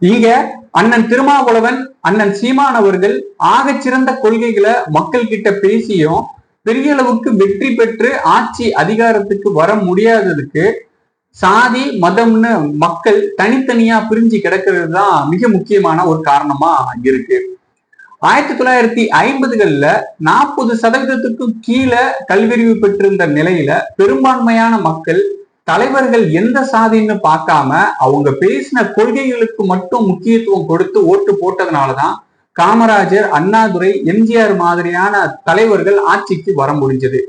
இங்க அண்ணன் திருமாவளவன், அண்ணன் சீமான் அவர்கள் ஆகச்சிறந்த கொள்கைகளை மக்கள் கிட்ட பேசியும் பெரிய அளவுக்கு வெற்றி பெற்று ஆட்சி அதிகாரத்துக்கு வர முடியாததுக்கு சாதி மதம்னு மக்கள் தனித்தனியா பிரிஞ்சு கிடக்கிறது தான் மிக முக்கியமான ஒரு காரணமா இருக்கு. 1950கள்ல 40% கீழே கல்வியறிவு பெற்றிருந்த நிலையில பெரும்பான்மையான மக்கள் தலைவர்கள் எந்த சாதின்னு பார்க்காம அவங்க பேசின கொள்கைகளுக்கு மட்டும் முக்கியத்துவம் கொடுத்து ஓட்டு போட்டதுனாலதான் காமராஜர், அண்ணாதுரை, எம்ஜிஆர் மாதிரியான தலைவர்கள் ஆட்சிக்கு வர முடிஞ்சது.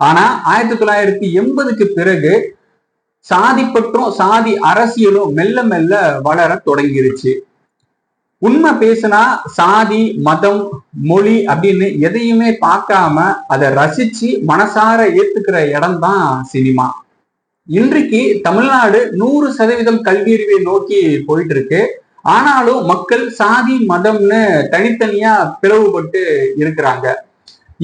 ஆனா 1980க்கு பிறகு சாதி பற்றும் சாதி அரசியலும் மெல்ல மெல்ல வளர தொடங்கிருச்சு. உண்மை பேசினா சாதி மதம் மொழி அப்படின்னு எதையுமே பார்க்காம அதை ரசிச்சு மனசார ஏத்துக்கிற இடம் தான் சினிமா. இன்றைக்கு தமிழ்நாடு 100% கல்வியறிவை நோக்கி போயிட்டு இருக்கு. ஆனாலும் மக்கள் சாதி மதம்னு தனித்தனியா பிளவுபட்டு இருக்கிறாங்க.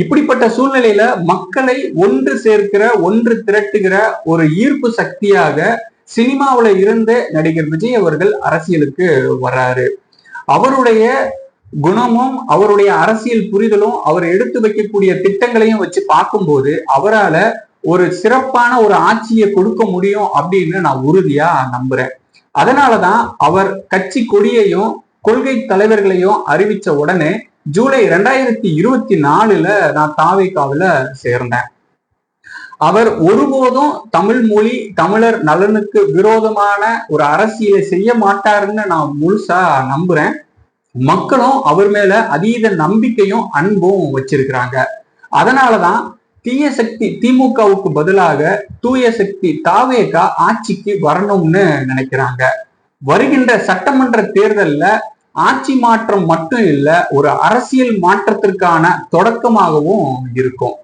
இப்படிப்பட்ட சூழ்நிலையில மக்களை ஒன்று சேர்க்கிற, ஒன்று திரட்டுகிற ஒரு ஈர்ப்பு சக்தியாக சினிமாவில இருந்து நடிகர் விஜய் அவர்கள் அரசியலுக்கு வர்றாரு. அவருடைய குணமும் அவருடைய அரசியல் புரிதலும் அவர் எடுத்து வைக்கக்கூடிய திட்டங்களையும் வச்சு பார்க்கும்போது அவரால் ஒரு சிறப்பான ஒரு ஆட்சியை கொடுக்க முடியும் அப்படின்னு நான் உறுதியா நம்புறேன். அதனாலதான் அவர் கட்சி கொடியையும் கொள்கை தலைவர்களையும் அறிவிச்ச உடனே ஜூலை 2024 நான் தாவேகாவுல சேர்ந்தேன். அவர் ஒருபோதும் தமிழ் மொழி தமிழர் நலனுக்கு விரோதமான ஒரு அரசியலை செய்ய மாட்டாருன்னு நான் முழுசா நம்புறேன். மக்களும் அவர் மேல அதீத நம்பிக்கையும் அன்பும் வச்சிருக்கிறாங்க. அதனாலதான் தீய சக்தி திமுகவுக்கு பதிலாக தூய சக்தி தாவேகா ஆட்சிக்கு வரணும்னு நினைக்கிறாங்க. வருகின்ற சட்டமன்ற தேர்தல்ல ஆட்சி மாற்றம் மட்டும் இல்ல, ஒரு அரசியல் மாற்றத்திற்கான தொடக்கமாகவும் இருக்கும்.